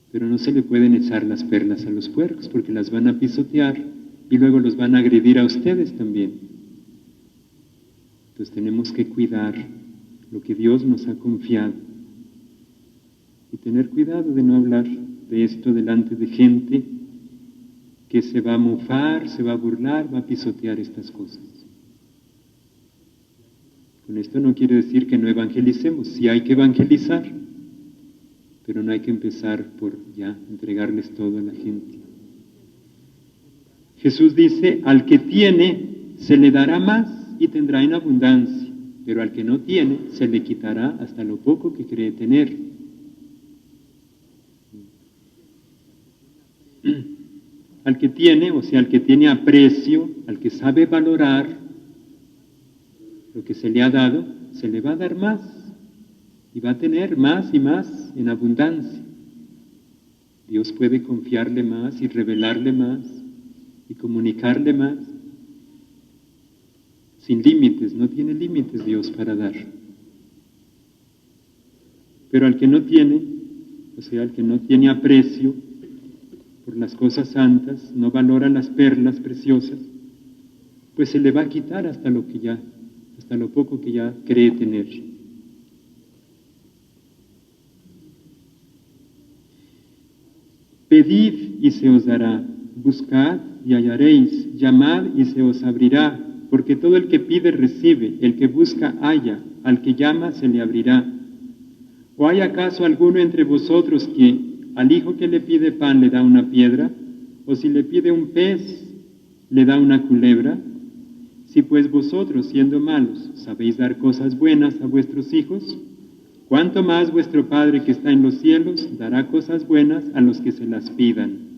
Pero no se le pueden echar las perlas a los puercos porque las van a pisotear y luego los van a agredir a ustedes también. Entonces tenemos que cuidar lo que Dios nos ha confiado y tener cuidado de no hablar de esto delante de gente que se va a mofar, se va a burlar, va a pisotear estas cosas. Con esto no quiere decir que no evangelicemos, sí hay que evangelizar, pero no hay que empezar por ya entregarles todo a la gente. Jesús dice, al que tiene se le dará más y tendrá en abundancia, pero al que no tiene se le quitará hasta lo poco que cree tener. Al que tiene, o sea, al que tiene aprecio, al que sabe valorar lo que se le ha dado, se le va a dar más y va a tener más y más en abundancia. Dios puede confiarle más y revelarle más y comunicarle más. Sin límites, no tiene límites Dios para dar. Pero al que no tiene, o sea, al que no tiene aprecio por las cosas santas, no valora las perlas preciosas, pues se le va a quitar hasta lo poco que ya cree tener. Pedid y se os dará, buscad y hallaréis, llamad y se os abrirá, porque todo el que pide recibe, el que busca halla, al que llama se le abrirá. ¿O hay acaso alguno entre vosotros que al hijo que le pide pan le da una piedra? ¿O si le pide un pez le da una culebra? Si pues vosotros, siendo malos, sabéis dar cosas buenas a vuestros hijos, ¿cuánto más vuestro Padre que está en los cielos dará cosas buenas a los que se las pidan?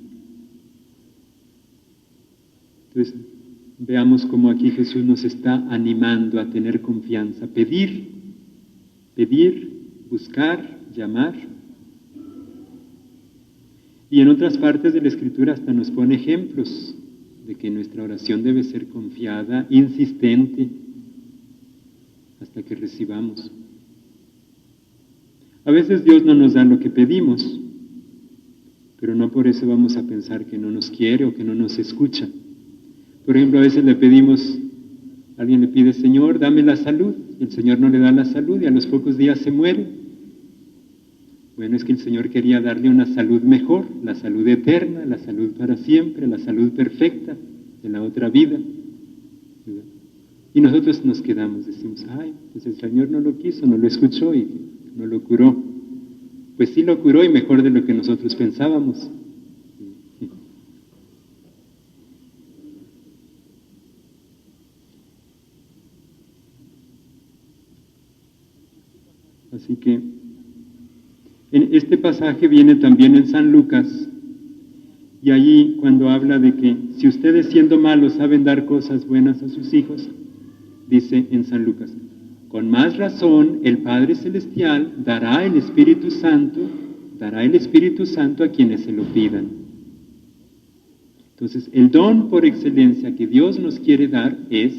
Entonces, veamos cómo aquí Jesús nos está animando a tener confianza. Pedir, buscar, llamar. Y en otras partes de la Escritura hasta nos pone ejemplos de que nuestra oración debe ser confiada, insistente, hasta que recibamos. A veces Dios no nos da lo que pedimos, pero no por eso vamos a pensar que no nos quiere o que no nos escucha. Por ejemplo, a veces alguien le pide, Señor, dame la salud, y el Señor no le da la salud y a los pocos días se muere. Bueno, es que el Señor quería darle una salud mejor, la salud eterna, la salud para siempre, la salud perfecta de la otra vida. ¿Verdad? Y nosotros nos quedamos, decimos, pues el Señor no lo quiso, no lo escuchó y no lo curó. Pues sí lo curó y mejor de lo que nosotros pensábamos. Así que en este pasaje viene también en San Lucas, y allí cuando habla de que si ustedes siendo malos saben dar cosas buenas a sus hijos, dice en San Lucas, con más razón el Padre Celestial dará el Espíritu Santo a quienes se lo pidan. Entonces, el don por excelencia que Dios nos quiere dar es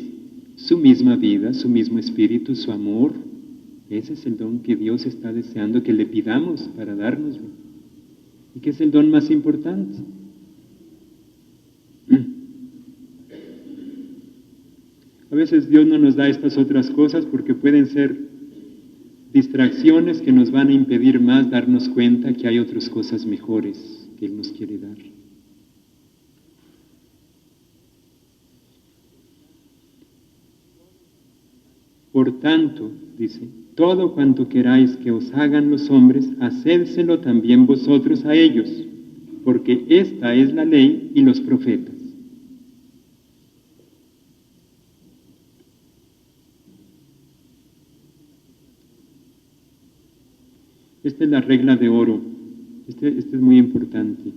su misma vida, su mismo espíritu, su amor. Ese es el don que Dios está deseando que le pidamos para dárnoslo. ¿Y qué es el don más importante? A veces Dios no nos da estas otras cosas porque pueden ser distracciones que nos van a impedir más darnos cuenta que hay otras cosas mejores que Él nos quiere dar. Por tanto, dice, todo cuanto queráis que os hagan los hombres, hacédselo también vosotros a ellos, porque esta es la ley y los profetas. Esta es la regla de oro. Este es muy importante.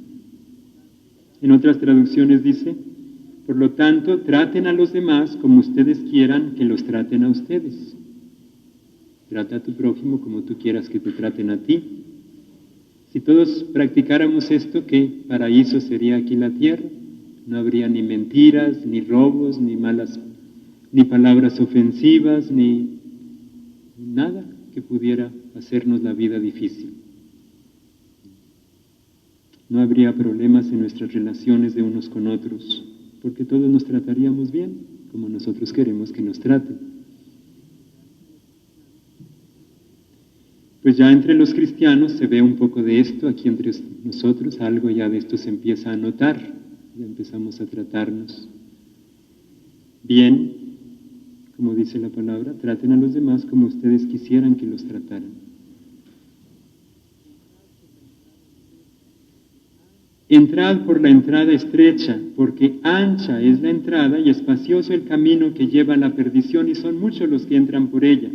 En otras traducciones dice, por lo tanto, traten a los demás como ustedes quieran que los traten a ustedes. Trata a tu prójimo como tú quieras que te traten a ti. Si todos practicáramos esto, ¿qué paraíso sería aquí la tierra? No habría ni mentiras, ni robos, ni palabras ofensivas, ni nada que pudiera hacernos la vida difícil. No habría problemas en nuestras relaciones de unos con otros, porque todos nos trataríamos bien, como nosotros queremos que nos traten. Pues ya entre los cristianos se ve un poco de esto, aquí entre nosotros algo ya de esto se empieza a notar, ya empezamos a tratarnos bien, como dice la palabra, traten a los demás como ustedes quisieran que los trataran. Entrad por la entrada estrecha, porque ancha es la entrada y espacioso el camino que lleva a la perdición, y son muchos los que entran por ella.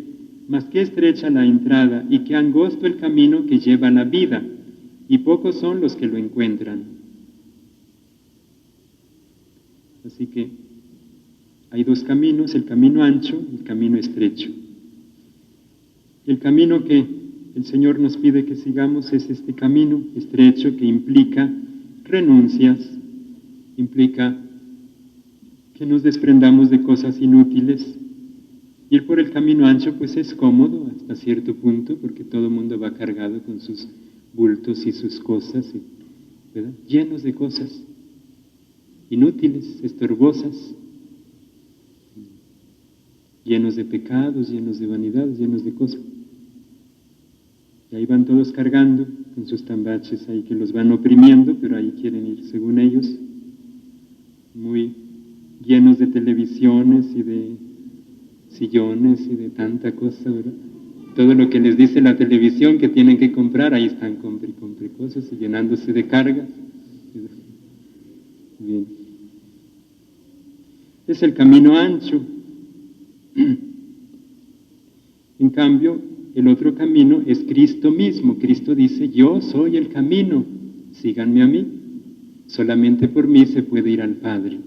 Mas qué estrecha la entrada y qué angosto el camino que lleva a la vida, y pocos son los que lo encuentran. Así que hay dos caminos, el camino ancho y el camino estrecho. El camino que el Señor nos pide que sigamos es este camino estrecho que implica renuncias, implica que nos desprendamos de cosas inútiles. Ir por el camino ancho pues es cómodo hasta cierto punto, porque todo el mundo va cargado con sus bultos y sus cosas, ¿verdad? Llenos de cosas inútiles, estorbosas, llenos de pecados, llenos de vanidades, llenos de cosas. Y ahí van todos cargando con sus tambaches ahí que los van oprimiendo, pero ahí quieren ir según ellos, muy llenos de televisiones y de sillones y de tanta cosa, ¿verdad? Todo lo que les dice la televisión que tienen que comprar, ahí están, compre cosas y llenándose de cargas. Bien. Es el camino ancho. En cambio, el otro camino es Cristo mismo. Cristo dice, yo soy el camino, síganme a mí. Solamente por mí se puede ir al Padre.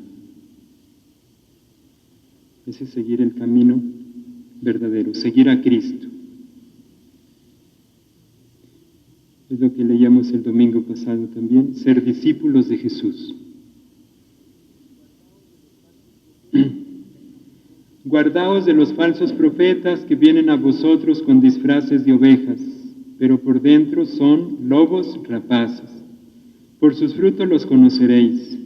Ese es seguir el camino verdadero, seguir a Cristo. Es lo que leíamos el domingo pasado también, ser discípulos de Jesús. Guardaos de los falsos profetas que vienen a vosotros con disfraces de ovejas, pero por dentro son lobos rapaces. Por sus frutos los conoceréis.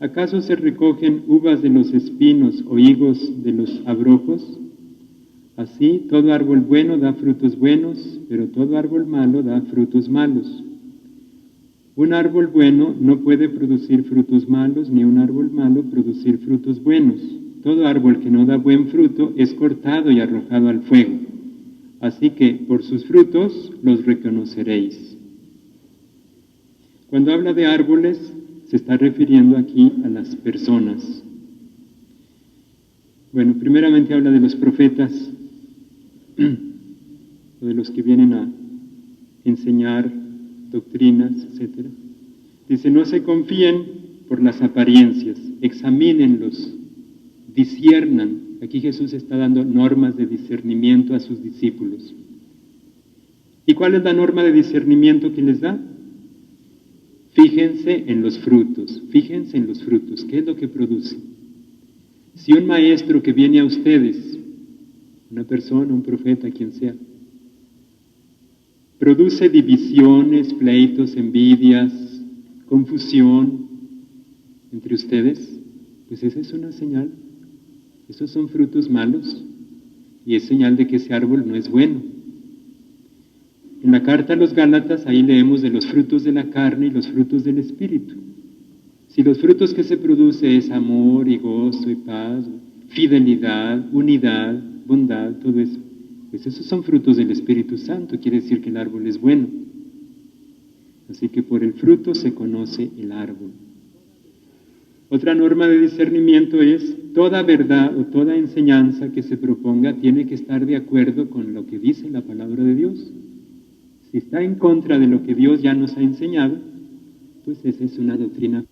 ¿Acaso se recogen uvas de los espinos o higos de los abrojos? Así, todo árbol bueno da frutos buenos, pero todo árbol malo da frutos malos. Un árbol bueno no puede producir frutos malos, ni un árbol malo producir frutos buenos. Todo árbol que no da buen fruto es cortado y arrojado al fuego. Así que, por sus frutos los reconoceréis. Cuando habla de árboles, se está refiriendo aquí a las personas. Bueno, primeramente habla de los profetas, o de los que vienen a enseñar doctrinas, etc. Dice, no se confíen por las apariencias, examínenlos, disciernan. Aquí Jesús está dando normas de discernimiento a sus discípulos. ¿Y cuál es la norma de discernimiento que les da? Fíjense en los frutos, fíjense en los frutos, ¿qué es lo que produce? Si un maestro que viene a ustedes, una persona, un profeta, quien sea, produce divisiones, pleitos, envidias, confusión entre ustedes, pues esa es una señal. Esos son frutos malos y es señal de que ese árbol no es bueno. En la carta a los Gálatas, ahí leemos de los frutos de la carne y los frutos del Espíritu. Si los frutos que se produce es amor y gozo y paz, fidelidad, unidad, bondad, todo eso, pues esos son frutos del Espíritu Santo, quiere decir que el árbol es bueno. Así que por el fruto se conoce el árbol. Otra norma de discernimiento es, toda verdad o toda enseñanza que se proponga tiene que estar de acuerdo con lo que dice la palabra de Dios. Si está en contra de lo que Dios ya nos ha enseñado, pues esa es una doctrina